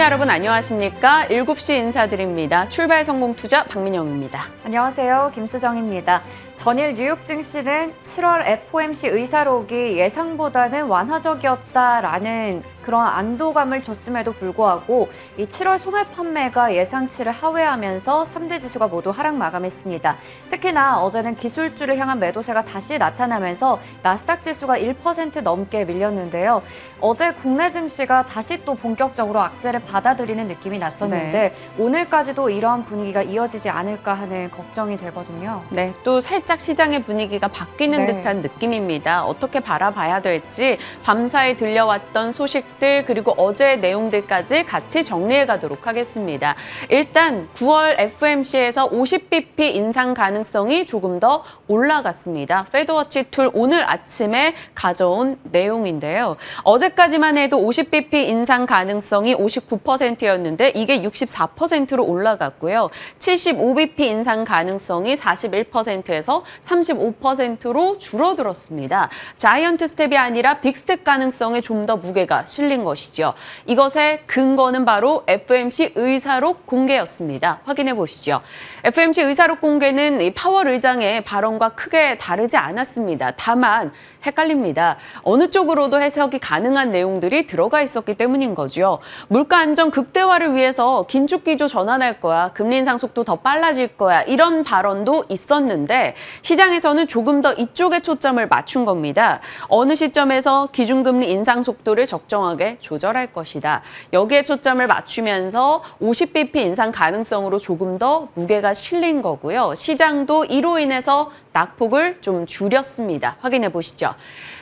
여러분 안녕하십니까? 7시 인사드립니다. 출발 성공 투자 박민영입니다. 안녕하세요. 김수정입니다. 전일 뉴욕 증시는 7월 FOMC 의사록이 예상보다는 완화적이었다라는 그런 안도감을 줬음에도 불구하고 이 7월 소매 판매가 예상치를 하회하면서 3대 지수가 모두 하락 마감했습니다. 특히나 어제는 기술주를 향한 매도세가 다시 나타나면서 나스닥 지수가 1% 넘게 밀렸는데요. 어제 국내 증시가 다시 또 본격적으로 악재를 받아들이는 느낌이 났었는데 오늘까지도 이러한 분위기가 이어지지 않을까 하는 걱정이 되거든요. 네, 또 살짝 시장의 분위기가 바뀌는 듯한 느낌입니다. 어떻게 바라봐야 될지 밤사이 들려왔던 소식들 그리고 어제의 내용들까지 같이 정리해 가도록 하겠습니다. 일단 9월 FOMC에서 50bp 인상 가능성이 조금 더 올라갔습니다. 페드워치 툴 오늘 아침에 가져온 내용인데요. 어제까지만 해도 50bp 인상 가능성이 59%였는데 이게 64%로 올라갔고요. 75bp 인상 가능성이 41%에서 35%로 줄어들었습니다. 자이언트 스텝이 아니라 빅스텝 가능성에 좀 더 무게가 실린 것이죠. 이것의 근거는 바로 FOMC 의사록 공개였습니다. 확인해 보시죠. FOMC 의사록 공개는 이 파월 의장의 발언과 크게 다르지 않았습니다. 다만 헷갈립니다. 어느 쪽으로도 해석이 가능한 내용들이 들어가 있었기 때문인 거죠. 물가 안정 극대화를 위해서 긴축 기조 전환할 거야. 금리 인상 속도 더 빨라질 거야. 이런 발언도 있었는데 시장에서는 조금 더 이쪽에 초점을 맞춘 겁니다. 어느 시점에서 기준금리 인상 속도를 적정하게 조절할 것이다. 여기에 초점을 맞추면서 50bp 인상 가능성으로 조금 더 무게가 실린 거고요. 시장도 이로 인해서 낙폭을 좀 줄였습니다. 확인해 보시죠.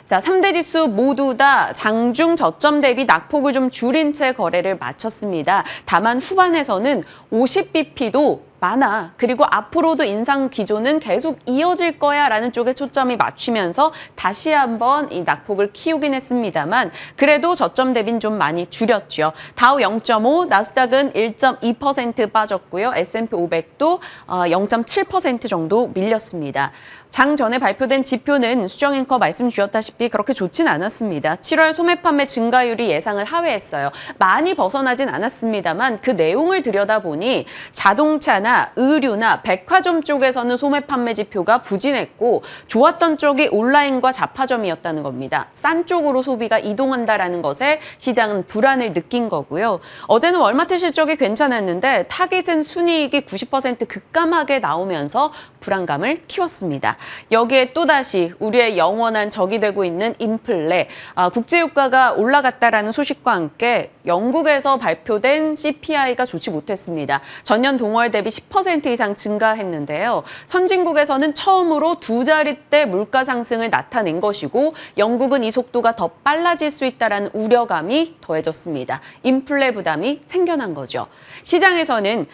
자, 3대 지수 모두 다 장중 저점 대비 낙폭을 좀 줄인 채 거래를 마쳤습니다. 다만 후반에서는 50bp도 많아. 그리고 앞으로도 인상 기조는 계속 이어질 거야 라는 쪽에 초점이 맞추면서 다시 한번 이 낙폭을 키우긴 했습니다만 그래도 저점 대비는 좀 많이 줄였죠. 다우 0.5, 나스닥은 1.2% 빠졌고요. S&P 500도 0.7% 정도 밀렸습니다. 장 전에 발표된 지표는 수정 앵커 말씀 주셨다시피 그렇게 좋진 않았습니다. 7월 소매 판매 증가율이 예상을 하회했어요. 많이 벗어나진 않았습니다만 그 내용을 들여다보니 자동차나 의류나 백화점 쪽에서는 소매 판매 지표가 부진했고 좋았던 쪽이 온라인과 잡화점이었다는 겁니다. 싼 쪽으로 소비가 이동한다라는 것에 시장은 불안을 느낀 거고요. 어제는 월마트 실적이 괜찮았는데 타깃은 순이익이 90% 급감하게 나오면서 불안감을 키웠습니다. 여기에 또다시 우리의 영원한 적이 되고 있는 인플레, 국제유가가 올라갔다라는 소식과 함께 영국에서 발표된 CPI가 좋지 못했습니다. 전년 동월 대비 10% 이상 증가했는데요. 선진국에서는 처음으로 두 자릿대 물가 상승을 나타낸 것이고 영국은 이 속도가 더 빨라질 수 있다는 우려감이 더해졌습니다. 인플레 부담이 생겨난 거죠. 시장에서는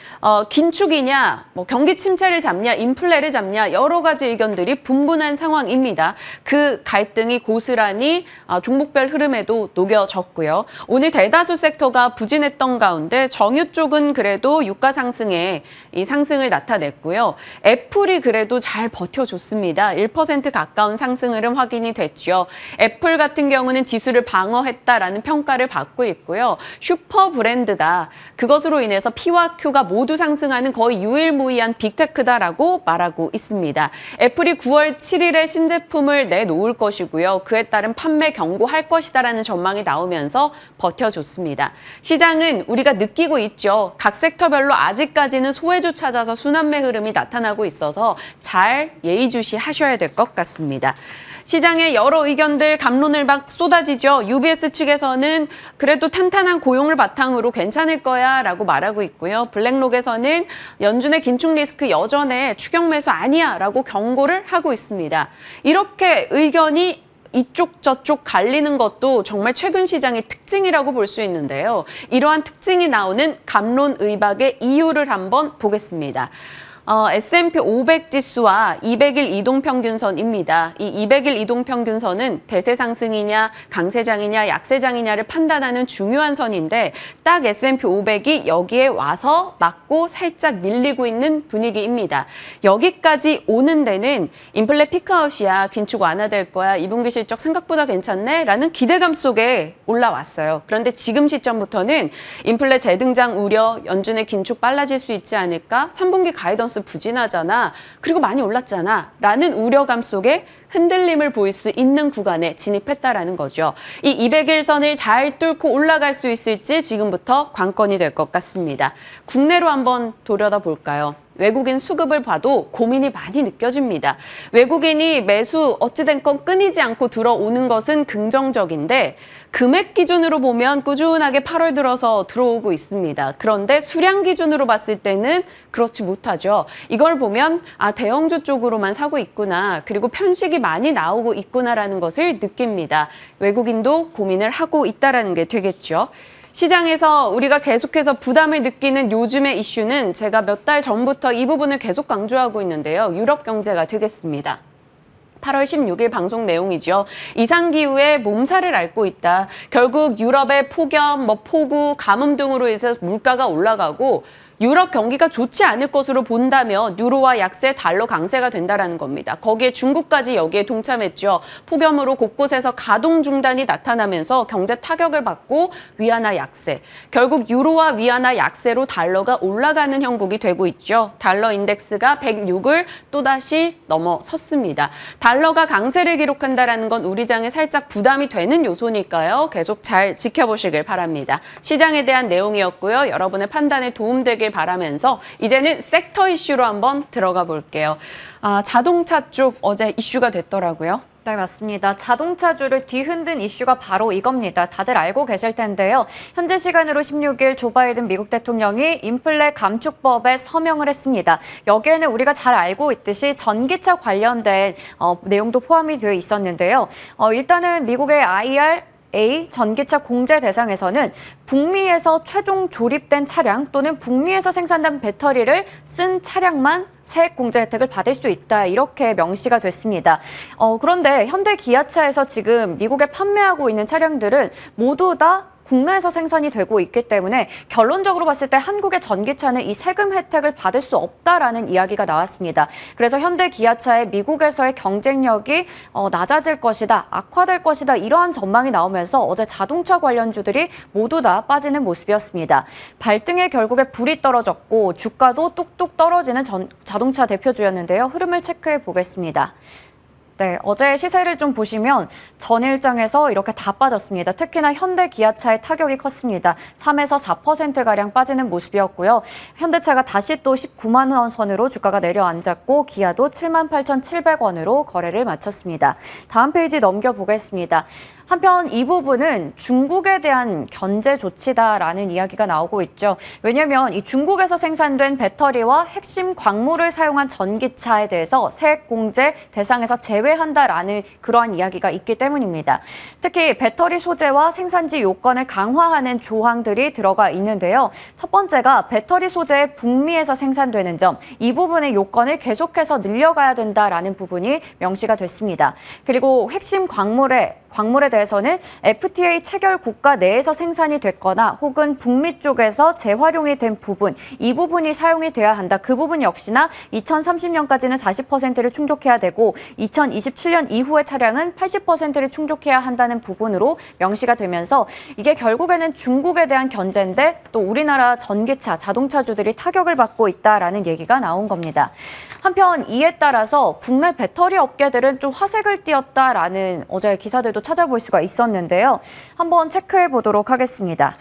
긴축이냐, 경기 침체를 잡냐, 인플레를 잡냐 여러 가지 의견들이 분분한 상황입니다. 그 갈등이 고스란히 종목별 흐름에도 녹여졌고요. 오늘 대다수 섹터가 부진했던 가운데 정유 쪽은 그래도 유가 상승에 이 상승을 나타냈고요. 애플이 그래도 잘 버텨줬습니다. 1% 가까운 상승 흐름 확인이 됐죠. 애플 같은 경우는 지수를 방어했다라는 평가를 받고 있고요. 슈퍼 브랜드다. 그것으로 인해서 P와 Q가 모두 상승하는 거의 유일무이한 빅테크다라고 말하고 있습니다. 애플이 9월 7일에 신제품을 내놓을 것이고요. 그에 따른 판매 경고할 것이다라는 전망이 나오면서 버텨줬습니다. 시장은 우리가 느끼고 있죠. 각 섹터별로 아직까지는 소외주 찾아서 순환매 흐름이 나타나고 있어서 잘 예의주시하셔야 될 것 같습니다. 시장의 여러 의견들, 감론을 막 쏟아지죠. UBS 측에서는 그래도 탄탄한 고용을 바탕으로 괜찮을 거야 라고 말하고 있고요. 블랙록에서는 연준의 긴축 리스크 여전해 추격 매수 아니야 라고 경고를 하고 있습니다. 이렇게 의견이 이쪽 저쪽 갈리는 것도 정말 최근 시장의 특징이라고 볼 수 있는데요. 이러한 특징이 나오는 감론의박의 이유를 한번 보겠습니다. S&P 500 지수와 200일 이동평균선입니다. 이 200일 이동평균선은 대세 상승이냐, 강세장이냐, 약세장이냐를 판단하는 중요한 선인데 딱 S&P 500이 여기에 와서 맞고 살짝 밀리고 있는 분위기입니다. 여기까지 오는 데는 인플레 피크아웃이야, 긴축 완화될 거야, 2분기 실적 생각보다 괜찮네? 라는 기대감 속에 올라왔어요. 그런데 지금 시점부터는 인플레 재등장 우려, 연준의 긴축 빨라질 수 있지 않을까? 3분기 가이던스 부진하잖아. 그리고 많이 올랐잖아. 라는 우려감 속에 흔들림을 보일 수 있는 구간에 진입했다라는 거죠. 이 200일 선을 잘 뚫고 올라갈 수 있을지 지금부터 관건이 될 것 같습니다. 국내로 한번 돌아볼까요? 외국인 수급을 봐도 고민이 많이 느껴집니다. 외국인이 매수 어찌된 건 끊이지 않고 들어오는 것은 긍정적인데 금액 기준으로 보면 꾸준하게 8월 들어서 들어오고 있습니다. 그런데 수량 기준으로 봤을 때는 그렇지 못하죠. 이걸 보면 대형주 쪽으로만 사고 있구나. 그리고 편식이 많이 나오고 있구나라는 것을 느낍니다. 외국인도 고민을 하고 있다는 게 되겠죠. 시장에서 우리가 계속해서 부담을 느끼는 요즘의 이슈는 제가 몇 달 전부터 이 부분을 계속 강조하고 있는데요. 유럽 경제가 되겠습니다. 8월 16일 방송 내용이죠. 이상기후에 몸살을 앓고 있다. 결국 유럽의 폭염, 폭우, 가뭄 등으로 인해서 물가가 올라가고 유럽 경기가 좋지 않을 것으로 본다면 유로와 약세, 달러 강세가 된다라는 겁니다. 거기에 중국까지 여기에 동참했죠. 폭염으로 곳곳에서 가동 중단이 나타나면서 경제 타격을 받고 위안화 약세. 결국 유로와 위안화 약세로 달러가 올라가는 형국이 되고 있죠. 달러 인덱스가 106을 또다시 넘어섰습니다. 달러가 강세를 기록한다라는 건 우리장에 살짝 부담이 되는 요소니까요. 계속 잘 지켜보시길 바랍니다. 시장에 대한 내용이었고요. 여러분의 판단에 도움되길 바라면서 이제는 섹터 이슈로 한번 들어가 볼게요. 자동차 쪽 어제 이슈가 됐더라고요. 네, 맞습니다. 자동차주를 뒤흔든 이슈가 바로 이겁니다. 다들 알고 계실 텐데요. 현재 시간으로 16일 조 바이든 미국 대통령이 인플레 감축법에 서명을 했습니다. 여기에는 우리가 잘 알고 있듯이 전기차 관련된 내용도 포함이 되어 있었는데요. 일단은 미국의 전기차 공제 대상에서는 북미에서 최종 조립된 차량 또는 북미에서 생산된 배터리를 쓴 차량만 세액 공제 혜택을 받을 수 있다. 이렇게 명시가 됐습니다. 그런데 현대 기아차에서 지금 미국에 판매하고 있는 차량들은 모두 다 국내에서 생산이 되고 있기 때문에 결론적으로 봤을 때 한국의 전기차는 이 세금 혜택을 받을 수 없다라는 이야기가 나왔습니다. 그래서 현대 기아차의 미국에서의 경쟁력이 낮아질 것이다, 악화될 것이다 이러한 전망이 나오면서 어제 자동차 관련주들이 모두 다 빠지는 모습이었습니다. 발등에 결국에 불이 떨어졌고 주가도 뚝뚝 떨어지는 자동차 대표주였는데요. 흐름을 체크해 보겠습니다. 네, 어제 시세를 좀 보시면 전일장에서 이렇게 다 빠졌습니다. 특히나 현대 기아차의 타격이 컸습니다. 3에서 4%가량 빠지는 모습이었고요. 현대차가 다시 또 19만 원 선으로 주가가 내려앉았고 기아도 78,700원으로 거래를 마쳤습니다. 다음 페이지 넘겨보겠습니다. 한편 이 부분은 중국에 대한 견제 조치다라는 이야기가 나오고 있죠. 왜냐하면 이 중국에서 생산된 배터리와 핵심 광물을 사용한 전기차에 대해서 세액 공제 대상에서 제외한다라는 그러한 이야기가 있기 때문입니다. 특히 배터리 소재와 생산지 요건을 강화하는 조항들이 들어가 있는데요. 첫 번째가 배터리 소재의 북미에서 생산되는 점, 이 부분의 요건을 계속해서 늘려가야 된다라는 부분이 명시가 됐습니다. 그리고 핵심 광물에 대해서는 FTA 체결 국가 내에서 생산이 됐거나 혹은 북미 쪽에서 재활용이 된 부분, 이 부분이 사용이 돼야 한다. 그 부분 역시나 2030년까지는 40%를 충족해야 되고 2027년 이후의 차량은 80%를 충족해야 한다는 부분으로 명시가 되면서 이게 결국에는 중국에 대한 견제인데 또 우리나라 전기차, 자동차주들이 타격을 받고 있다라는 얘기가 나온 겁니다. 한편 이에 따라서 국내 배터리 업계들은 좀 화색을 띄었다라는 어제 기사들도 찾아볼 수가 있었는데요. 한번 체크해 보도록 하겠습니다.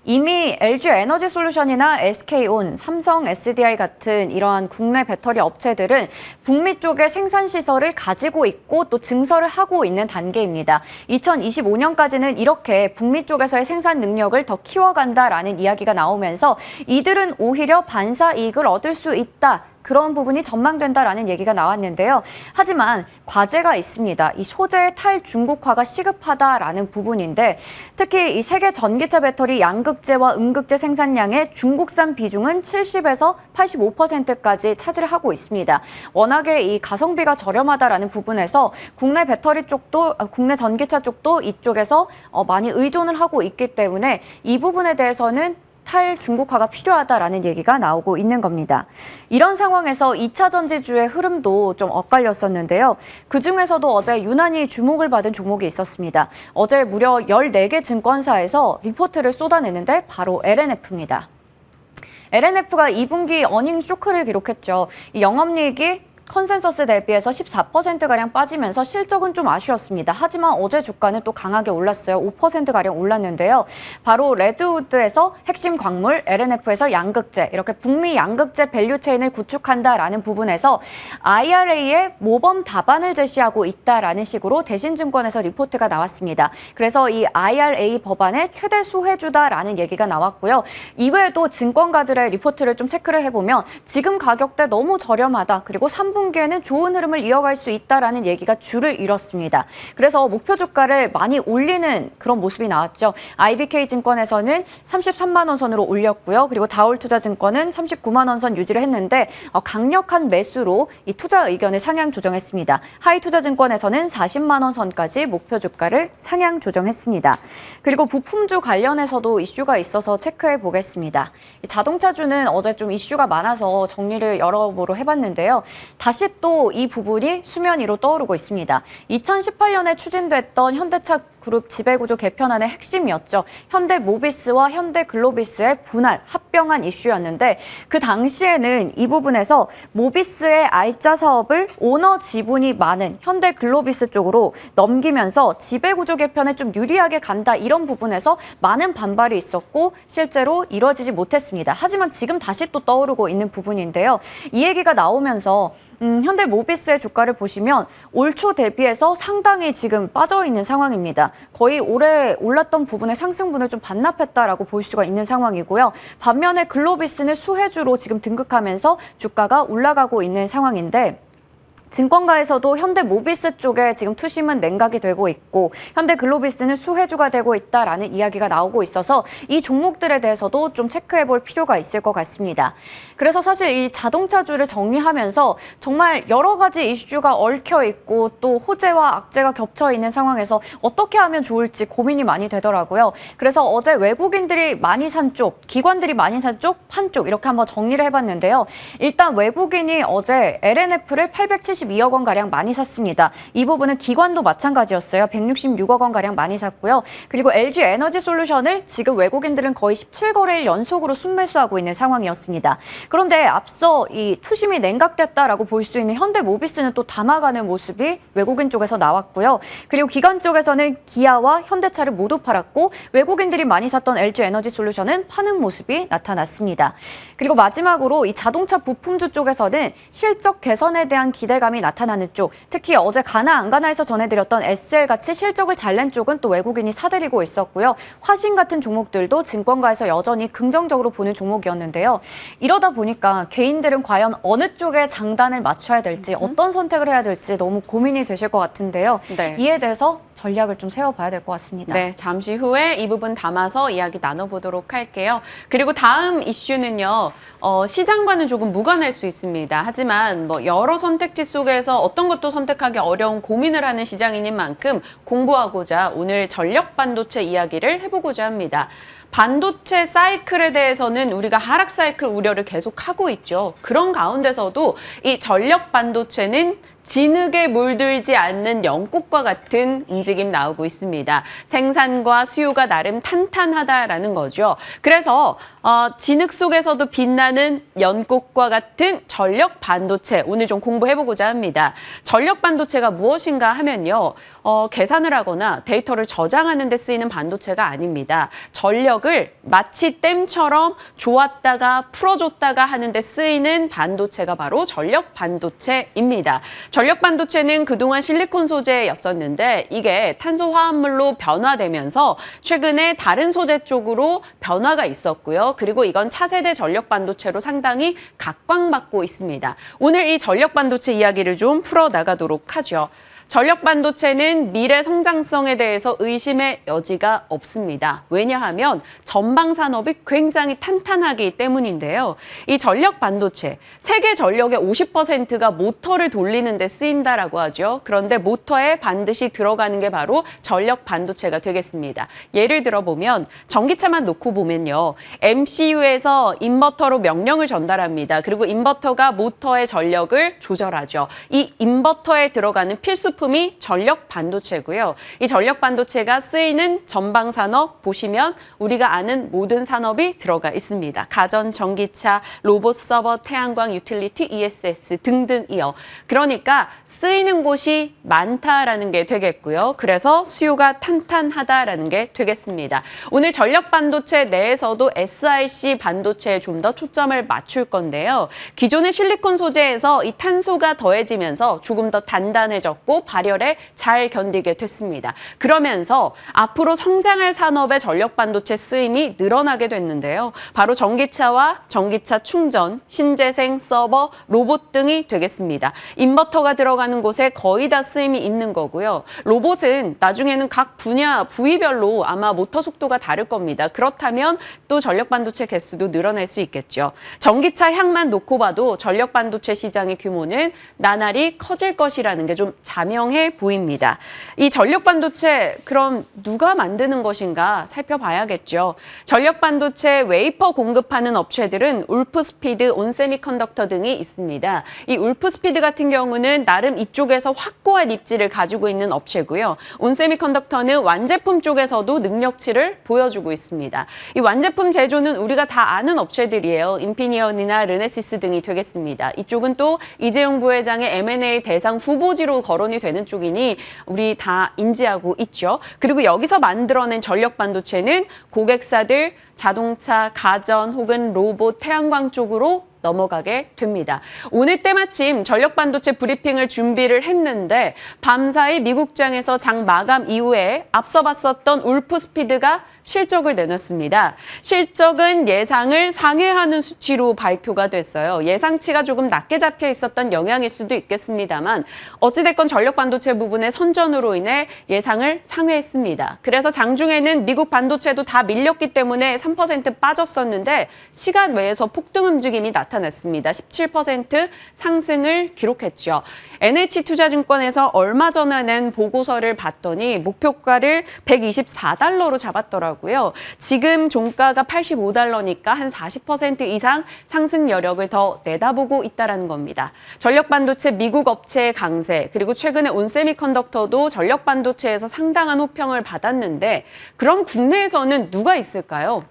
이미 LG 에너지 솔루션이나 SK온, 삼성 SDI 같은 이러한 국내 배터리 업체들은 북미 쪽에 생산 시설을 가지고 있고 또 증설을 하고 있는 단계입니다. 2025년까지는 이렇게 북미 쪽에서의 생산 능력을 더 키워간다라는 이야기가 나오면서 이들은 오히려 반사 이익을 얻을 수 있다. 그런 부분이 전망된다라는 얘기가 나왔는데요. 하지만 과제가 있습니다. 이 소재의 탈중국화가 시급하다라는 부분인데 특히 이 세계 전기차 배터리 양극재와 음극재 생산량의 중국산 비중은 70에서 85%까지 차지를 하고 있습니다. 워낙에 이 가성비가 저렴하다라는 부분에서 국내 배터리 쪽도 국내 전기차 쪽도 이쪽에서 많이 의존을 하고 있기 때문에 이 부분에 대해서는 탈중국화가 필요하다라는 얘기가 나오고 있는 겁니다. 이런 상황에서 2차 전지주의 흐름도 좀 엇갈렸었는데요. 그중에서도 어제 유난히 주목을 받은 종목이 있었습니다. 어제 무려 14개 증권사에서 리포트를 쏟아내는데 바로 LNF입니다. LNF가 2분기 어닝 쇼크를 기록했죠. 이 영업이익이 컨센서스 대비해서 14%가량 빠지면서 실적은 좀 아쉬웠습니다. 하지만 어제 주가는 또 강하게 올랐어요. 5%가량 올랐는데요. 바로 레드우드에서 핵심 광물, LNF에서 양극재, 이렇게 북미 양극재 밸류체인을 구축한다라는 부분에서 IRA의 모범 답안을 제시하고 있다라는 식으로 대신증권에서 리포트가 나왔습니다. 그래서 이 IRA 법안의 최대 수혜주다라는 얘기가 나왔고요. 이외에도 증권가들의 리포트를 좀 체크를 해보면 지금 가격대 너무 저렴하다. 그리고 3분기에는 좋은 흐름을 이어갈 수 있다라는 얘기가 줄을 이뤘습니다. 그래서 목표 주가를 많이 올리는 그런 모습이 나왔죠. IBK증권에서는 33만 원 선으로 올렸고요. 그리고 다올투자증권은 39만 원 선 유지를 했는데 강력한 매수로 이 투자 의견을 상향 조정했습니다. 하이투자증권에서는 40만 원 선까지 목표 주가를 상향 조정했습니다. 그리고 부품주 관련해서도 이슈가 있어서 체크해 보겠습니다. 자동차주는 어제 좀 이슈가 많아서 정리를 여러모로 해봤는데요. 다시 또 이 부분이 수면 위로 떠오르고 있습니다. 2018년에 추진됐던 현대차 그룹 지배구조 개편안의 핵심이었죠. 현대모비스와 현대글로비스의 분할, 합병한 이슈였는데 그 당시에는 이 부분에서 모비스의 알짜 사업을 오너 지분이 많은 현대글로비스 쪽으로 넘기면서 지배구조 개편에 좀 유리하게 간다 이런 부분에서 많은 반발이 있었고 실제로 이루어지지 못했습니다. 하지만 지금 다시 또 떠오르고 있는 부분인데요. 이 얘기가 나오면서 현대모비스의 주가를 보시면 올 초 대비해서 상당히 지금 빠져있는 상황입니다. 거의 올해 올랐던 부분의 상승분을 좀 반납했다라고 볼 수가 있는 상황이고요. 반면에 글로비스는 수혜주로 지금 등극하면서 주가가 올라가고 있는 상황인데 증권가에서도 현대모비스 쪽에 지금 투심은 냉각이 되고 있고 현대글로비스는 수혜주가 되고 있다라는 이야기가 나오고 있어서 이 종목들에 대해서도 좀 체크해볼 필요가 있을 것 같습니다. 그래서 사실 이 자동차주를 정리하면서 정말 여러 가지 이슈가 얽혀 있고 또 호재와 악재가 겹쳐 있는 상황에서 어떻게 하면 좋을지 고민이 많이 되더라고요. 그래서 어제 외국인들이 많이 산 쪽, 기관들이 많이 산 쪽, 판 쪽 이렇게 한번 정리를 해봤는데요. 일단 외국인이 어제 LNF를 872억 원가량 많이 샀습니다. 이 부분은 기관도 마찬가지였어요. 166억 원가량 많이 샀고요. 그리고 LG 에너지 솔루션을 지금 외국인들은 거의 17거래일 연속으로 순매수하고 있는 상황이었습니다. 그런데 앞서 이 투심이 냉각됐다라고 볼 수 있는 현대모비스는 또 담아가는 모습이 외국인 쪽에서 나왔고요. 그리고 기관 쪽에서는 기아와 현대차를 모두 팔았고 외국인들이 많이 샀던 LG 에너지 솔루션은 파는 모습이 나타났습니다. 그리고 마지막으로 이 자동차 부품주 쪽에서는 실적 개선에 대한 기대감이 나타나는 쪽, 특히 어제 가나 안 가나에서 전해드렸던 SL같이 실적을 잘 낸 쪽은 또 외국인이 사들이고 있었고요. 화신 같은 종목들도 증권가에서 여전히 긍정적으로 보는 종목이었는데요. 이러다 보니까 개인들은 과연 어느 쪽에 장단을 맞춰야 될지 어떤 선택을 해야 될지 너무 고민이 되실 것 같은데요. 네. 이에 대해서 전략을 좀 세워봐야 될 것 같습니다. 네, 잠시 후에 이 부분 담아서 이야기 나눠보도록 할게요. 그리고 다음 이슈는요, 시장과는 조금 무관할 수 있습니다. 하지만 뭐 여러 선택지 속에서 어떤 것도 선택하기 어려운 고민을 하는 시장인 만큼 공부하고자 오늘 전력 반도체 이야기를 해보고자 합니다. 반도체 사이클에 대해서는 우리가 하락 사이클 우려를 계속하고 있죠. 그런 가운데서도 이 전력 반도체는 진흙에 물들지 않는 연꽃과 같은 움직임 나오고 있습니다. 생산과 수요가 나름 탄탄하다라는 거죠. 그래서 진흙 속에서도 빛나는 연꽃과 같은 전력 반도체 오늘 좀 공부해보고자 합니다. 전력 반도체가 무엇인가 하면요. 계산을 하거나 데이터를 저장하는 데 쓰이는 반도체가 아닙니다. 전력을 전력을 마치 댐처럼 좋았다가 풀어줬다가 하는데 쓰이는 반도체가 바로 전력 반도체입니다. 전력 반도체는 그동안 실리콘 소재였었는데 이게 탄소 화합물로 변화되면서 최근에 다른 소재 쪽으로 변화가 있었고요. 그리고 이건 차세대 전력 반도체로 상당히 각광받고 있습니다. 오늘 이 전력 반도체 이야기를 좀 풀어나가도록 하죠. 전력 반도체는 미래 성장성에 대해서 의심의 여지가 없습니다. 왜냐하면 전방 산업이 굉장히 탄탄하기 때문인데요. 이 전력 반도체, 세계 전력의 50%가 모터를 돌리는 데 쓰인다라고 하죠. 그런데 모터에 반드시 들어가는 게 바로 전력 반도체가 되겠습니다. 예를 들어보면 전기차만 놓고 보면요. MCU에서 인버터로 명령을 전달합니다. 그리고 인버터가 모터의 전력을 조절하죠. 이 인버터에 들어가는 필수품이 전력 반도체고요. 이 전력 반도체가 쓰이는 전방 산업 보시면 우리가 아는 모든 산업이 들어가 있습니다. 가전, 전기차, 로봇 서버, 태양광, 유틸리티, ESS 등등이요. 그러니까 쓰이는 곳이 많다라는 게 되겠고요. 그래서 수요가 탄탄하다라는 게 되겠습니다. 오늘 전력 반도체 내에서도 SiC 반도체에 좀 더 초점을 맞출 건데요. 기존의 실리콘 소재에서 이 탄소가 더해지면서 조금 더 단단해졌고 발열에 잘 견디게 됐습니다. 그러면서 앞으로 성장할 산업의 전력 반도체 쓰임이 늘어나게 됐는데요. 바로 전기차와 전기차 충전, 신재생, 서버, 로봇 등이 되겠습니다. 인버터가 들어가는 곳에 거의 다 쓰임이 있는 거고요. 로봇은 나중에는 각 분야, 부위별로 아마 모터 속도가 다를 겁니다. 그렇다면 또 전력 반도체 개수도 늘어날 수 있겠죠. 전기차 향만 놓고 봐도 전력 반도체 시장의 규모는 나날이 커질 것이라는 게 좀 자명해 보입니다. 이 전력 반도체 그럼 누가 만드는 것인가 살펴봐야겠죠. 전력 반도체 웨이퍼 공급하는 업체들은 울프스피드, 온세미컨덕터 등이 있습니다. 이 울프스피드 같은 경우는 나름 이쪽에서 확고한 입지를 가지고 있는 업체고요. 온세미컨덕터는 완제품 쪽에서도 능력치를 보여주고 있습니다. 이 완제품 제조는 우리가 다 아는 업체들이에요. 인피니언이나 르네시스 등이 되겠습니다. 이쪽은 또 이재용 부회장의 M&A 대상 후보지로 거론이 되는 쪽이니 우리 다 인지하고 있죠. 그리고 여기서 만들어낸 전력 반도체는 고객사들, 자동차, 가전 혹은 로봇, 태양광 쪽으로 넘어가게 됩니다. 오늘 때마침 전력 반도체 브리핑을 준비를 했는데 밤사이 미국장에서 장 마감 이후에 앞서 봤었던 울프스피드가 실적을 내놨습니다. 실적은 예상을 상회하는 수치로 발표가 됐어요. 예상치가 조금 낮게 잡혀 있었던 영향일 수도 있겠습니다만 어찌됐건 전력 반도체 부분의 선전으로 인해 예상을 상회했습니다. 그래서 장중에는 미국 반도체도 다 밀렸기 때문에 3% 빠졌었는데 시간 외에서 폭등 움직임이 나타났습니다. 17% 상승을 기록했죠. NH투자증권에서 얼마 전에 낸 보고서를 봤더니 목표가를 124달러로 잡았더라고요. 지금 종가가 85달러니까 한 40% 이상 상승 여력을 더 내다보고 있다는 겁니다. 전력 반도체 미국 업체의 강세, 그리고 최근에 온세미컨덕터도 전력 반도체에서 상당한 호평을 받았는데 그럼 국내에서는 누가 있을까요?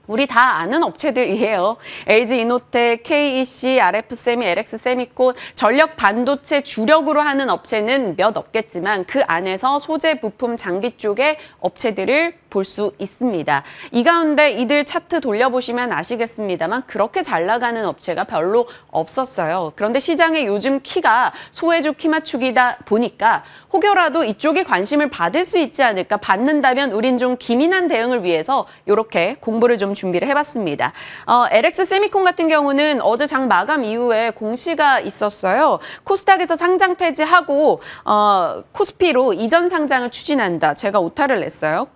우리 다 아는 업체들이에요. LG 이노텍, KEC, RF세미, LX세미콘, 전력 반도체 주력으로 하는 업체는 몇 없겠지만 그 안에서 소재, 부품, 장비 쪽의 업체들을 볼 수 있습니다. 이 가운데 이들 차트 돌려보시면 아시겠습니다만 그렇게 잘 나가는 업체가 별로 없었어요. 그런데 시장의 요즘 키가 소외주 키 맞추기다 보니까 혹여라도 이쪽에 관심을 받을 수 있지 않을까, 받는다면 우린 좀 기민한 대응을 위해서 이렇게 공부를 좀 준비를 해봤습니다. LX세미콘 같은 경우는 어제 장 마감 이후에 공시가 있었어요. 코스닥에서 상장 폐지하고 코스피로 이전 상장을 추진한다. 제가 오타를 냈어요.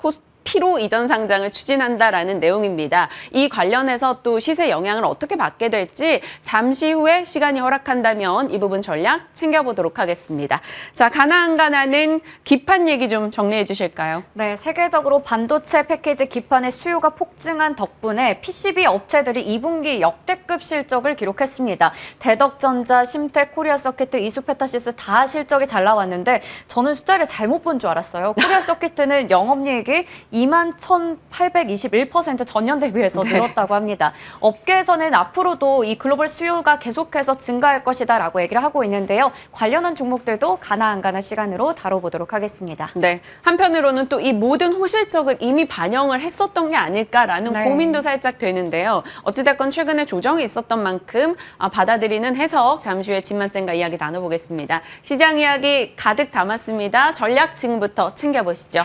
피로 이전 상장을 추진한다라는 내용입니다. 이 관련해서 또 시세 영향을 어떻게 받게 될지 잠시 후에 시간이 허락한다면 이 부분 전략 챙겨보도록 하겠습니다. 자, 가나안가나는 기판 얘기 좀 정리해 주실까요? 네, 세계적으로 반도체 패키지 기판의 수요가 폭증한 덕분에 PCB 업체들이 2분기 역대급 실적을 기록했습니다. 대덕전자, 심텍, 코리아서키트, 이수페타시스 다 실적이 잘 나왔는데 저는 숫자를 잘못 본 줄 알았어요. 코리아서키트는 영업이익이 21,821% 전년 대비해서 늘었다고 합니다. 업계에서는 앞으로도 이 글로벌 수요가 계속해서 증가할 것이다라고 얘기를 하고 있는데요. 관련한 종목들도 가나 안 가나 시간으로 다뤄보도록 하겠습니다. 네. 한편으로는 또 이 모든 호실적을 이미 반영을 했었던 게 아닐까라는 네. 고민도 살짝 되는데요. 어찌됐건 최근에 조정이 있었던 만큼 받아들이는 해석 잠시 후에 진만쌤과 이야기 나눠보겠습니다. 시장 이야기 가득 담았습니다. 전략층부터 챙겨보시죠.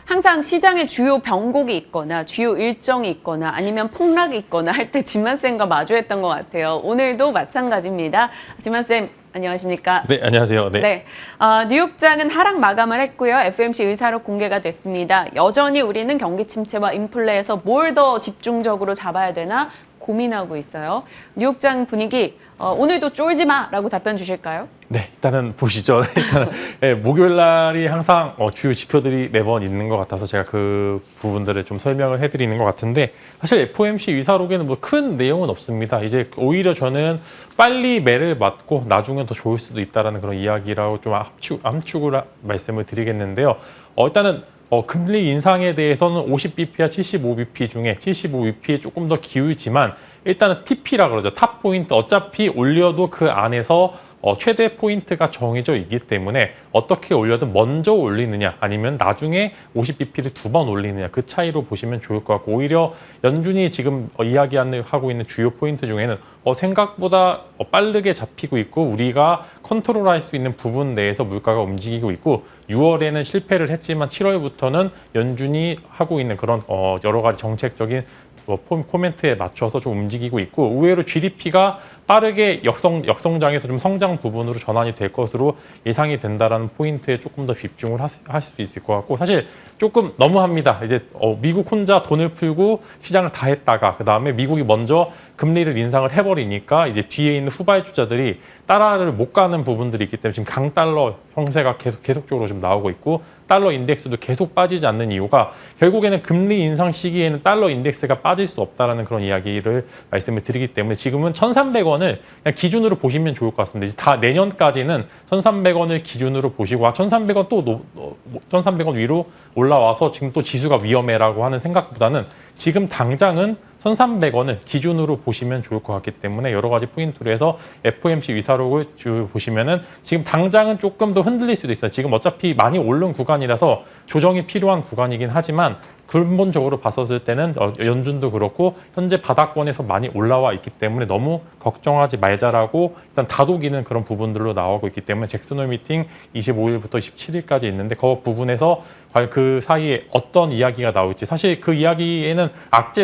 항상 시장에 주요 변곡이 있거나 주요 일정이 있거나 아니면 폭락이 있거나 할 때 진만쌤과 마주했던 것 같아요. 오늘도 마찬가지입니다. 진만쌤 안녕하십니까? 네, 안녕하세요. 네. 네. 뉴욕장은 하락 마감을 했고요. FOMC 의사록 공개가 됐습니다. 여전히 우리는 경기 침체와 인플레에서 뭘 더 집중적으로 잡아야 되나 고민하고 있어요. 뉴욕장 분위기 오늘도 쫄지 마라고 답변 주실까요? 네, 일단은 보시죠. 일단 네, 목요일 날이 항상 주요 지표들이 매번 있는 것 같아서 제가 그 부분들을 좀 설명을 해드리는 것 같은데 사실 FOMC 의사록에는 뭐 큰 내용은 없습니다. 이제 오히려 저는 빨리 매를 맞고 나중엔 더 좋을 수도 있다라는 그런 이야기라고 좀 암축을 말씀을 드리겠는데요. 일단은 금리 인상에 대해서는 50bp와 75bp 중에 75bp에 조금 더 기울지만 일단은 TP라 그러죠. 탑 포인트 어차피 올려도 그 안에서 최대 포인트가 정해져 있기 때문에 어떻게 올려든 먼저 올리느냐 아니면 나중에 50bp를 두 번 올리느냐 그 차이로 보시면 좋을 것 같고 오히려 연준이 지금 이야기하고 있는 주요 포인트 중에는 생각보다 빠르게 잡히고 있고 우리가 컨트롤할 수 있는 부분 내에서 물가가 움직이고 있고 6월에는 실패를 했지만 7월부터는 연준이 하고 있는 그런 여러 가지 정책적인 코멘트에 맞춰서 좀 움직이고 있고 의외로 GDP가 빠르게 역성장에서 좀 성장 부분으로 전환이 될 것으로 예상이 된다라는 포인트에 조금 더 집중을 하실 수 있을 것 같고 사실 조금 너무합니다. 이제 미국 혼자 돈을 풀고 시장을 다 했다가 그 다음에 미국이 먼저 금리를 인상을 해버리니까 이제 뒤에 있는 후발주자들이 따라를 못 가는 부분들이 있기 때문에 지금 강달러 형세가 계속적으로 좀 나오고 있고 달러 인덱스도 계속 빠지지 않는 이유가 결국에는 금리 인상 시기에는 달러 인덱스가 빠질 수 없다라는 그런 이야기를 말씀을 드리기 때문에 지금은 1,300원을 그냥 기준으로 보시면 좋을 것 같습니다. 이제 다 내년까지는 1,300원을 기준으로 보시고 1,300원 또 1,300원 위로 올라와서 지금 또 지수가 위험해라고 하는 생각보다는 지금 당장은 1,300원을 기준으로 보시면 좋을 것 같기 때문에 여러 가지 포인트로 해서 FOMC 의사록을 보시면은 지금 당장은 조금 더 흔들릴 수도 있어요. 지금 어차피 많이 오른 구간이라서 조정이 필요한 구간이긴 하지만 근본적으로 봤었을 때는 연준도 그렇고 현재 바닥권에서 많이 올라와 있기 때문에 너무 걱정하지 말자라고 일단 다독이는 그런 부분들로 나오고 있기 때문에 잭슨 홀 미팅 25일부터 27일까지 있는데 그 부분에서 과연 그 사이에 어떤 이야기가 나올지 사실 그 이야기에는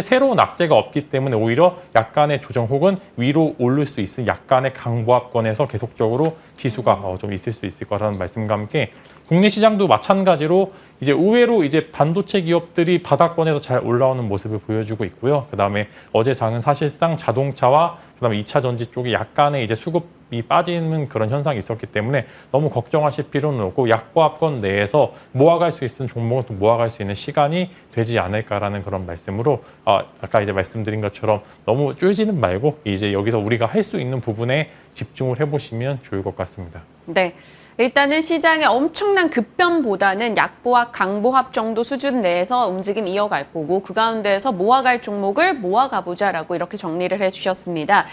새로운 악재가 없기 때문에 오히려 약간의 조정 혹은 위로 오를 수 있는 약간의 강보합권에서 계속적으로 지수가 좀 있을 수 있을 거라는 말씀과 함께 국내 시장도 마찬가지로 이제 의외로 이제 반도체 기업들이 바닥권에서 잘 올라오는 모습을 보여주고 있고요. 그다음에 어제 장은 사실상 자동차와 그다음에 2차 전지 쪽에 약간의 이제 수급이 빠지는 그런 현상이 있었기 때문에 너무 걱정하실 필요는 없고 약보합권 내에서 모아갈 수 있는 종목은 또 모아갈 수 있는 시간이 되지 않을까라는 그런 말씀으로 아까 이제 말씀드린 것처럼 너무 쫄지는 말고 이제 여기서 우리가 할 수 있는 부분에 집중을 해보시면 좋을 것 같습니다. 네. 일단은 시장의 엄청난 급변보다는 약보합, 강보합 정도 수준 내에서 움직임 이어갈 거고 그 가운데에서 모아갈 종목을 모아가보자라고 이렇게 정리를 해주셨습니다.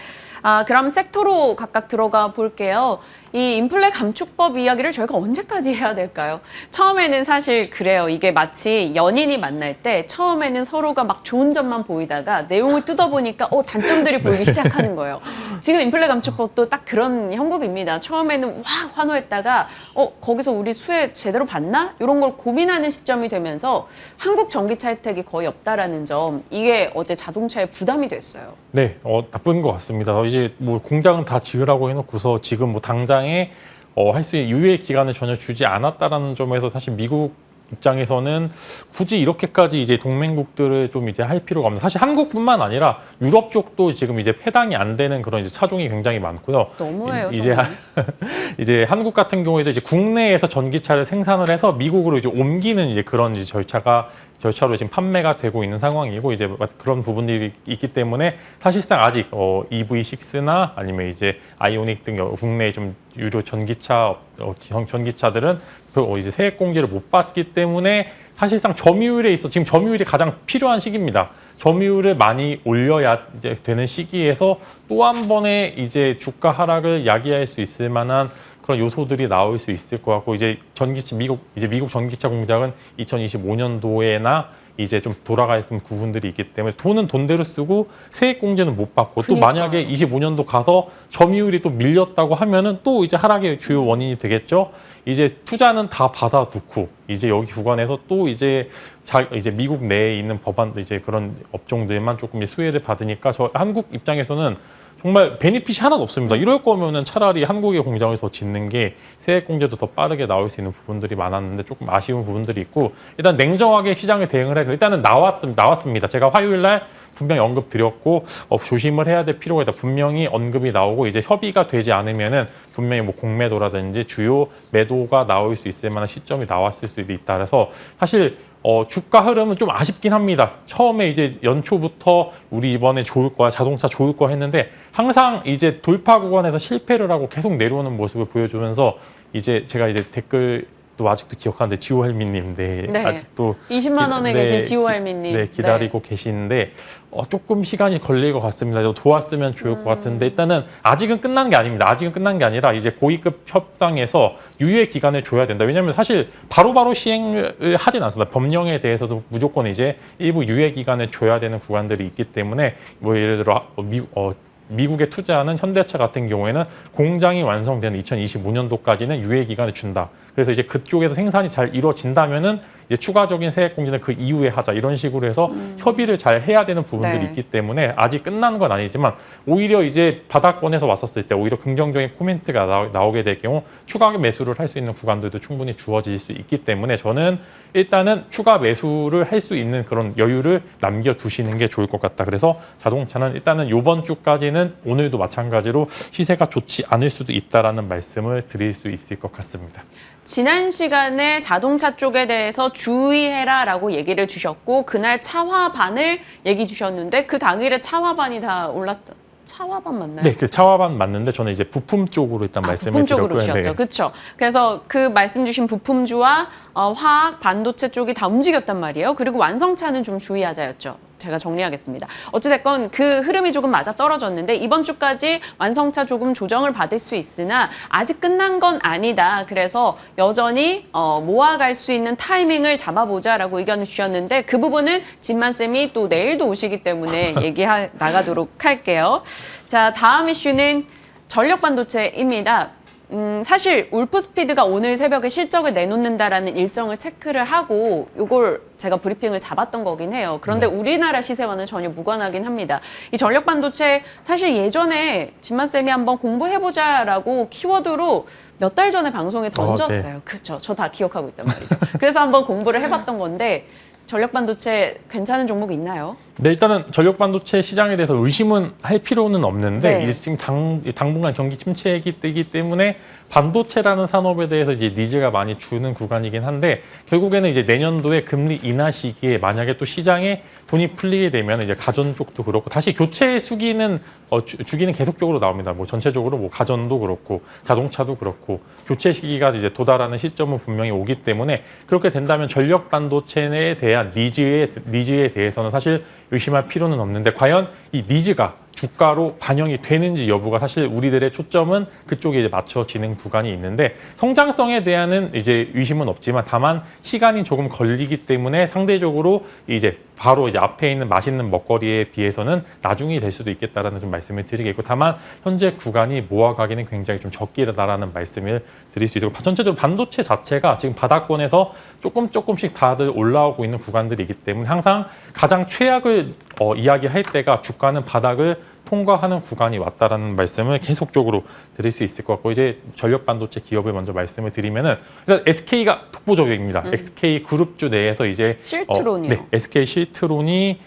그럼 섹터로 각각 들어가 볼게요. 이 인플레 감축법 이야기를 저희가 언제까지 해야 될까요? 처음에는 사실 그래요. 이게 마치 연인이 만날 때 처음에는 서로가 막 좋은 점만 보이다가 내용을 뜯어보니까 단점들이 보이기 시작하는 거예요. 지금 인플레 감축법도 딱 그런 형국입니다. 처음에는 와 환호했다가 거기서 우리 수혜 제대로 받나? 이런 걸 고민하는 시점이 되면서 한국 전기차 혜택이 거의 없다라는 점 이게 어제 자동차에 부담이 됐어요. 네, 나쁜 것 같습니다. 이제 뭐 공장은 다 지으라고 해놓고서 지금 뭐 당장에 할 수 있는 유예 기간을 전혀 주지 않았다라는 점에서 사실 미국 입장에서는 굳이 이렇게까지 이제 동맹국들을 좀 이제 할 필요가 없는. 사실 한국뿐만 아니라 유럽 쪽도 지금 이제 해당이 안 되는 그런 이제 차종이 굉장히 많고요. 너무해요. 이제 이제 한국 같은 경우에도 이제 국내에서 전기차를 생산을 해서 미국으로 이제 옮기는 이제 그런 이제 절차로 지금 판매가 되고 있는 상황이고 이제 그런 부분들이 있기 때문에 사실상 아직 EV6나 아니면 이제 아이오닉 등 국내 좀 유료 전기차들은 이제 세액 공제를 못 받기 때문에 사실상 점유율에 있어 지금 점유율이 가장 필요한 시기입니다. 점유율을 많이 올려야 이제 되는 시기에서 또 한 번의 이제 주가 하락을 야기할 수 있을 만한 그런 요소들이 나올 수 있을 것 같고 이제 미국 전기차 공장은 2025년도에나 이제 좀 돌아가 있는 부분들이 있기 때문에 돈은 돈대로 쓰고 세액 공제는 못 받고 또 만약에 25년도 가서 점유율이 또 밀렸다고 하면은 또 이제 하락의 주요 원인이 되겠죠. 이제 투자는 다 받아두고 이제 여기 구간에서 또 이제 미국 내에 있는 법안 이제 그런 업종들만 조금 수혜를 받으니까 저 한국 입장에서는 정말 베니핏이 하나도 없습니다. 이럴 거면은 차라리 한국의 공장을 더 짓는 게 세액 공제도 더 빠르게 나올 수 있는 부분들이 많았는데 조금 아쉬운 부분들이 있고 일단 냉정하게 시장에 대응을 해서 일단은 나왔습니다. 제가 화요일 날 분명히 언급 드렸고 조심을 해야 될 필요가 있다. 분명히 언급이 나오고 이제 협의가 되지 않으면은 분명히 뭐 공매도라든지 주요 매도가 나올 수 있을 만한 시점이 나왔을 수도 있다. 그래서 사실 주가 흐름은 좀 아쉽긴 합니다. 처음에 이제 연초부터 우리 이번에 좋을 거야, 자동차 좋을 거야 했는데 항상 이제 돌파 구간에서 실패를 하고 계속 내려오는 모습을 보여주면서 이제 제가 이제 댓글 또 아직도 기억하는데 지오헬미님, 네, 아직도 20만 원에 계신 지오헬미님, 네, 기다리고 계시는데 조금 시간이 걸릴 것 같습니다. 도왔으면 좋을 것 같은데 일단은 아직은 끝난 게 아닙니다. 아직은 끝난 게 아니라 이제 고위급 협상에서 유예 기간을 줘야 된다. 왜냐하면 사실 바로바로 시행을 하진 않습니다. 법령에 대해서도 무조건 이제 일부 유예 기간을 줘야 되는 구간들이 있기 때문에 뭐 예를 들어 미국에 투자하는 현대차 같은 경우에는 공장이 완성되는 2025년도까지는 유예 기간을 준다. 그래서 이제 그쪽에서 생산이 잘 이루어진다면은 이제 추가적인 세액 공제는 그 이후에 하자 이런 식으로 해서 협의를 잘 해야 되는 부분들이 있기 때문에 아직 끝난 건 아니지만 오히려 이제 바닥권에서 왔었을 때 오히려 긍정적인 코멘트가 나오게 될 경우 추가 매수를 할 수 있는 구간들도 충분히 주어질 수 있기 때문에 저는 일단은 추가 매수를 할 수 있는 그런 여유를 남겨두시는 게 좋을 것 같다. 그래서 자동차는 일단은 이번 주까지는 오늘도 마찬가지로 시세가 좋지 않을 수도 있다라는 말씀을 드릴 수 있을 것 같습니다. 지난 시간에 자동차 쪽에 대해서 주의해라라고 얘기를 주셨고 그날 차화반을 얘기 주셨는데 그 당일에 차화반이 다 올랐다. 차화반 맞나요? 네, 그 차화반 맞는데 저는 이제 부품 쪽으로 일단 말씀을 부품 쪽으로 드렸고요. 주셨죠. 네. 그렇죠. 그래서 그 말씀 주신 부품주와 화학, 반도체 쪽이 다 움직였단 말이에요. 그리고 완성차는 좀 주의하자였죠. 제가 정리하겠습니다. 어찌됐건 그 흐름이 조금 맞아 떨어졌는데 이번 주까지 완성차 조금 조정을 받을 수 있으나 아직 끝난 건 아니다. 그래서 여전히 모아갈 수 있는 타이밍을 잡아보자라고 의견을 주셨는데 그 부분은 진만쌤이 또 내일도 오시기 때문에 나가도록 할게요. 자, 다음 이슈는 전력 반도체입니다. 사실 울프스피드가 오늘 새벽에 실적을 내놓는다라는 일정을 체크를 하고 이걸 제가 브리핑을 잡았던 거긴 해요. 그런데 우리나라 시세와는 전혀 무관하긴 합니다. 이 전력 반도체 사실 예전에 진만쌤이 한번 공부해보자라고 키워드로 몇 달 전에 방송에 던졌어요. 네. 그렇죠. 저 다 기억하고 있단 말이죠. 그래서 한번 공부를 해봤던 건데 전력 반도체 괜찮은 종목 있나요? 네, 일단은 전력 반도체 시장에 대해서 의심은 할 필요는 없는데 네. 이제 지금 당분간 경기 침체이기 때문에 반도체라는 산업에 대해서 이제 니즈가 많이 주는 구간이긴 한데 결국에는 이제 내년도에 금리 인하 시기에 만약에 또 시장에 돈이 풀리게 되면 이제 가전 쪽도 그렇고 다시 교체 수기는 주기는 계속적으로 나옵니다. 뭐 전체적으로 뭐 가전도 그렇고 자동차도 그렇고 교체 시기가 이제 도달하는 시점은 분명히 오기 때문에 그렇게 된다면 전력 반도체에 대한 니즈에 대해서는 사실 의심할 필요는 없는데 과연 이 니즈가 주가로 반영이 되는지 여부가 사실 우리들의 초점은 그쪽에 이제 맞춰지는 구간이 있는데 성장성에 대한은 이제 의심은 없지만 다만 시간이 조금 걸리기 때문에 상대적으로 이제 바로 이제 앞에 있는 맛있는 먹거리에 비해서는 나중이 될 수도 있겠다라는 좀 말씀을 드리겠고 다만 현재 구간이 모아가기는 굉장히 좀 적기다라는 말씀을 드릴 수 있고 전체적으로 반도체 자체가 지금 바닥권에서 조금씩 다들 올라오고 있는 구간들이기 때문에 항상 가장 최악을 이야기할 때가 주가는 바닥을 통과하는 구간이 왔다라는 말씀을 계속적으로 드릴 수 있을 것 같고 이제 전력 반도체 기업을 먼저 말씀을 드리면은 일단 SK가 독보적입니다. SK 그룹주 내에서 이제 실트론이요. 네, SK 실트론이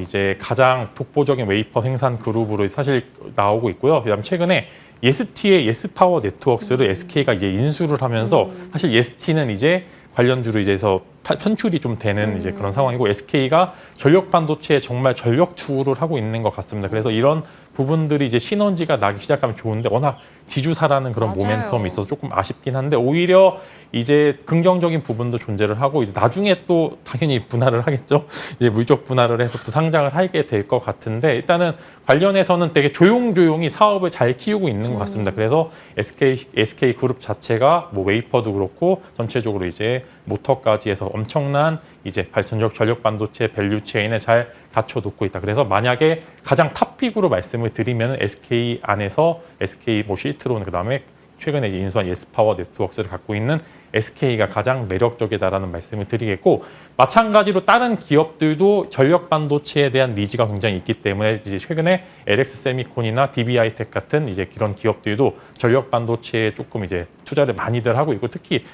이제 가장 독보적인 웨이퍼 생산 그룹으로 사실 나오고 있고요. 그다음 최근에 예스티의 예스파워 네트워크스를 SK가 이제 인수를 하면서 사실 예스티는 이제 관련주로 이제서 편출이 좀 되는 이제 그런 상황이고 SK가 전력 반도체에 정말 전력 추구를 하고 있는 것 같습니다. 그래서 이런 부분들이 이제 시너지가 나기 시작하면 좋은데 워낙 지주사라는 그런 맞아요. 모멘텀이 있어서 조금 아쉽긴 한데 오히려 이제 긍정적인 부분도 존재를 하고 이제 나중에 또 당연히 분할을 하겠죠. 이제 물적 분할을 해서 또 상장을 하게 될 것 같은데 일단은 관련해서는 되게 조용조용히 사업을 잘 키우고 있는 것 같습니다. 그래서 SK 그룹 자체가 뭐 웨이퍼도 그렇고 전체적으로 이제 모터까지 해서 엄청난 이제 전력 반도체 밸류 체인을 잘 갖춰놓고 있다. 그래서 만약에 가장 탑픽으로 말씀을 드리면 SK 안에서 SK 뭐 실트론 그다음에 최근에 이제 인수한 예스파워 네트워크스를 갖고 있는 SK가 가장 매력적이다라는 말씀을 드리겠고 마찬가지로 다른 기업들도 전력 반도체에 대한 니즈가 굉장히 있기 때문에 이제 최근에 LX 세미콘이나 DBI텍 같은 이제 그런 기업들도 전력 반도체에 조금 이제 투자를 많이들 하고 있고 특히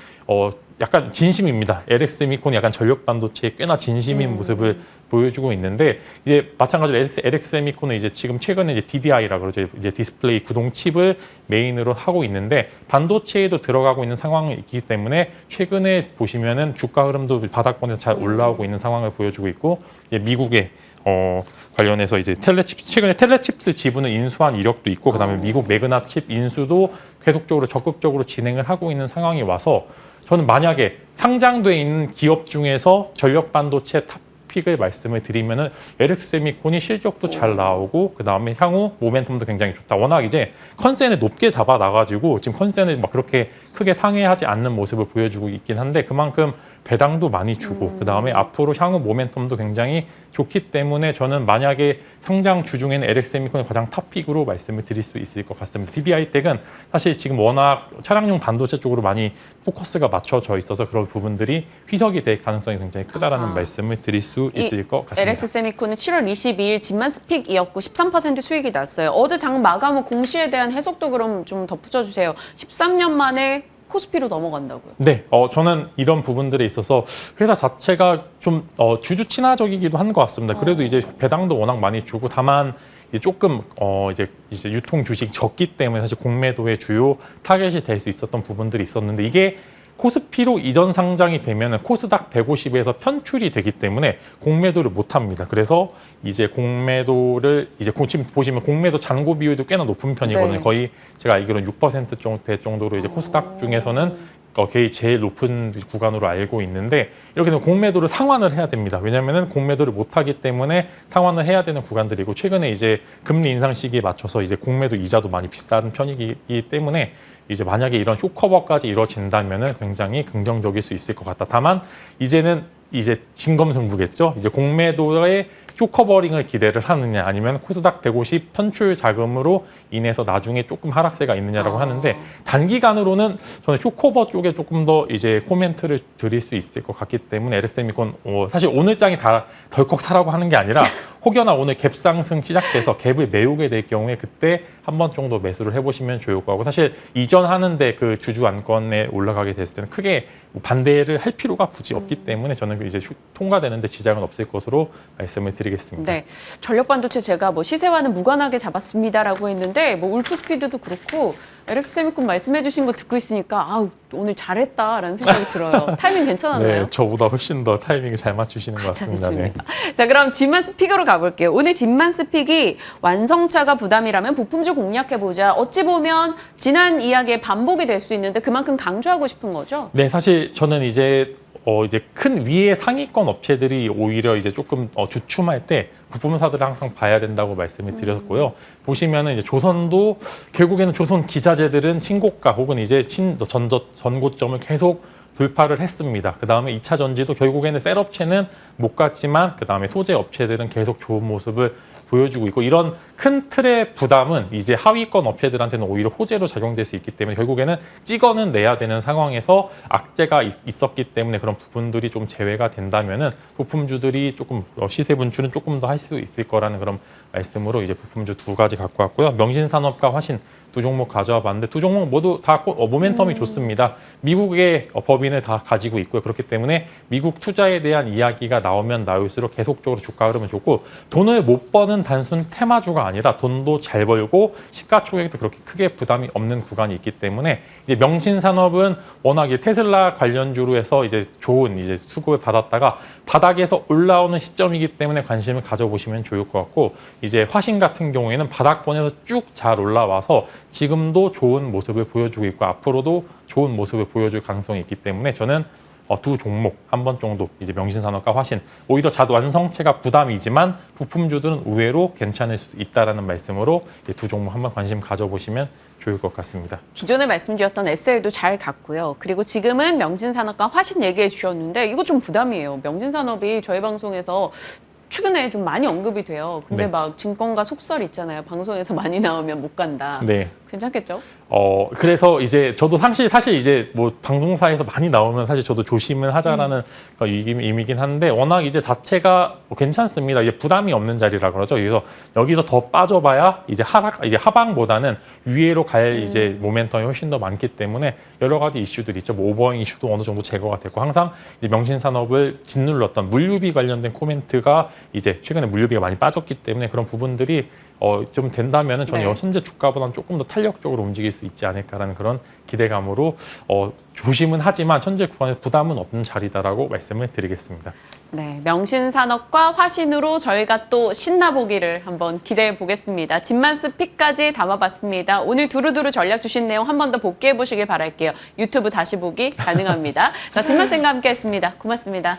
약간 진심입니다. LX 세미콘이 약간 전력 반도체에 꽤나 진심인 모습을 보여주고 있는데 이제 마찬가지로 LX 세미콘은 이제 지금 최근에 이제 DDI라 그러죠. 이제 디스플레이 구동 칩을 메인으로 하고 있는데 반도체에도 들어가고 있는 상황이 있기 때문에 최근에 보시면은 주가 흐름도 바닥권에서 잘 올라오고 있는 상황을 보여주고 있고 이제 미국의 관련해서 이제 최근에 텔레칩스 지분을 인수한 이력도 있고 그다음에 미국 매그나 칩 인수도 계속적으로 적극적으로 진행을 하고 있는 상황이 와서 저는 만약에 상장돼 있는 기업 중에서 전력 반도체 탑픽을 말씀을 드리면은 LX 세미콘이 실적도 잘 나오고 그 다음에 향후 모멘텀도 굉장히 좋다. 워낙 이제 컨센을 높게 잡아 놔가지고 지금 컨센을 막 그렇게 크게 상회하지 않는 모습을 보여주고 있긴 한데 그만큼 배당도 많이 주고 그 다음에 앞으로 향후 모멘텀도 굉장히 좋기 때문에 저는 만약에 상장 주 중에는 LX 세미콘이 가장 탑픽으로 말씀을 드릴 수 있을 것 같습니다. DBI텍은 사실 지금 워낙 차량용 반도체 쪽으로 많이 포커스가 맞춰져 있어서 그런 부분들이 희석이 될 가능성이 굉장히 크다라는 말씀을 드릴 수 있을 것 같습니다. LX 세미콘은 7월 22일 진만 스픽이었고 13% 수익이 났어요. 어제 장 마감 후 공시에 대한 해석도 그럼 좀 덧붙여 주세요. 13년 만에 코스피로 넘어간다고요? 네, 저는 이런 부분들에 있어서 회사 자체가 좀 주주 친화적이기도 한 것 같습니다. 그래도 이제 배당도 워낙 많이 주고 다만 이제 조금 이제 유통 주식 적기 때문에 사실 공매도의 주요 타겟이 될 수 있었던 부분들이 있었는데 이게 코스피로 이전 상장이 되면 코스닥 150에서 편출이 되기 때문에 공매도를 못 합니다. 그래서 이제 공매도를 이제 지금 보시면 공매도 잔고 비율도 꽤나 높은 편이거든요. 네. 거의 제가 알기로는 6% 정도 될 정도로 이제 코스닥 중에서는 거의 제일 높은 구간으로 알고 있는데 이렇게 되면 공매도를 상환을 해야 됩니다. 왜냐하면 공매도를 못하기 때문에 상환을 해야 되는 구간들이고 최근에 이제 금리 인상 시기에 맞춰서 이제 공매도 이자도 많이 비싼 편이기 때문에 이제 만약에 이런 쇼커버까지 이루어진다면은 굉장히 긍정적일 수 있을 것 같다. 다만 이제는 이제 진검승부겠죠. 이제 공매도의 쇼커버링을 기대를 하느냐 아니면 코스닥 150 편출 자금으로 인해서 나중에 조금 하락세가 있느냐라고 하는데 단기간으로는 저는 쇼커버 쪽에 조금 더 이제 코멘트를 드릴 수 있을 것 같기 때문에 LX세미콘 사실 오늘 장이 다 덜컥 사라고 하는 게 아니라 혹여나 오늘 갭 상승 시작돼서 갭을 메우게 될 경우에 그때 한 번 정도 매수를 해보시면 좋을 것 같고 사실 이전하는데 그 주주 안건에 올라가게 됐을 때는 크게 반대를 할 필요가 굳이 없기 때문에 저는 이제 통과되는데 지장은 없을 것으로 말씀을 드리겠습니다. 네, 전력 반도체 제가 뭐 시세와는 무관하게 잡았습니다라고 했는데 뭐 울프 스피드도 그렇고 LX 세미콘 말씀해주신 거 듣고 있으니까 아 오늘 잘했다라는 생각이 들어요. 타이밍 괜찮았나요? 네, 저보다 훨씬 더 타이밍을 잘 맞추시는 것 같습니다. 네. 자, 그럼 진만 스픽으로 가볼게요. 오늘 진만 스픽이 완성차가 부담이라면 부품주 공략해보자. 어찌 보면 지난 이야기의 반복이 될 수 있는데 그만큼 강조하고 싶은 거죠? 네, 사실 저는 이제 큰 위의 상위권 업체들이 오히려 이제 조금 주춤할 때 부품사들을 항상 봐야 된다고 말씀을 드렸고요. 보시면은 이제 조선도 결국에는 조선 기자재들은 신고가 혹은 이제 전고점을 계속 돌파를 했습니다. 그 다음에 2차 전지도 결국에는 셀업체는 못 갔지만 그 다음에 소재 업체들은 계속 좋은 모습을 보여주고 있고 이런 큰 틀의 부담은 이제 하위권 업체들한테는 오히려 호재로 작용될 수 있기 때문에 결국에는 찍어는 내야 되는 상황에서 악재가 있었기 때문에 그런 부분들이 좀 제외가 된다면은 부품주들이 조금 시세 분출은 조금 더 할 수 있을 거라는 그런 말씀으로 이제 부품주 두 가지 갖고 왔고요. 명신산업과 화신 두 종목 가져와 봤는데 두 종목 모두 다 모멘텀이 좋습니다. 미국의 법인을 다 가지고 있고요. 그렇기 때문에 미국 투자에 대한 이야기가 나오면 나올수록 계속적으로 주가 흐름은 좋고 돈을 못 버는 단순 테마주가 아니라 돈도 잘 벌고 시가총액도 그렇게 크게 부담이 없는 구간이 있기 때문에 이제 명신산업은 워낙에 테슬라 관련주로 해서 이제 좋은 이제 수급을 받았다가 바닥에서 올라오는 시점이기 때문에 관심을 가져보시면 좋을 것 같고 이제 화신 같은 경우에는 바닥권에서 쭉 잘 올라와서 지금도 좋은 모습을 보여주고 있고 앞으로도 좋은 모습을 보여줄 가능성이 있기 때문에 저는 두 종목 한 번 정도 이제 명신산업과 화신 오히려 완성체가 부담이지만 부품주들은 의외로 괜찮을 수도 있다라는 말씀으로 이제 두 종목 한번 관심 가져보시면 좋을 것 같습니다. 기존에 말씀드렸던 SL도 잘 갔고요. 그리고 지금은 명신산업과 화신 얘기해 주셨는데 이거 좀 부담이에요. 명신산업이 저희 방송에서 최근에 좀 많이 언급이 돼요. 근데 네. 막 증권가 속설 있잖아요. 방송에서 많이 나오면 못 간다. 네. 괜찮겠죠? 그래서 이제 저도 사실 이제 뭐 방송사에서 많이 나오면 사실 저도 조심을 하자라는 의미이긴 한데 워낙 이제 자체가 괜찮습니다. 이게 부담이 없는 자리라 그러죠. 그래서 여기서 더 빠져봐야 이제 이제 하방보다는 위로 갈 이제 모멘텀이 훨씬 더 많기 때문에 여러 가지 이슈들이 있죠. 뭐 오버행 이슈도 어느 정도 제거가 됐고 항상 이제 명신산업을 짓눌렀던 물류비 관련된 코멘트가 이제 최근에 물류비가 많이 빠졌기 때문에 그런 부분들이 좀 된다면은 저는 네. 현재 주가보다는 조금 더 탄력적으로 움직일 수 있지 않을까라는 그런 기대감으로 조심은 하지만 현재 구간에서 부담은 없는 자리다라고 말씀을 드리겠습니다. 네, 명신산업과 화신으로 저희가 또 신나보기를 한번 기대해 보겠습니다. 진만스 픽까지 담아봤습니다. 오늘 두루두루 전략 주신 내용 한 번 더 복귀해 보시길 바랄게요. 유튜브 다시 보기 가능합니다. 자, 진만쌤과 함께했습니다. 고맙습니다.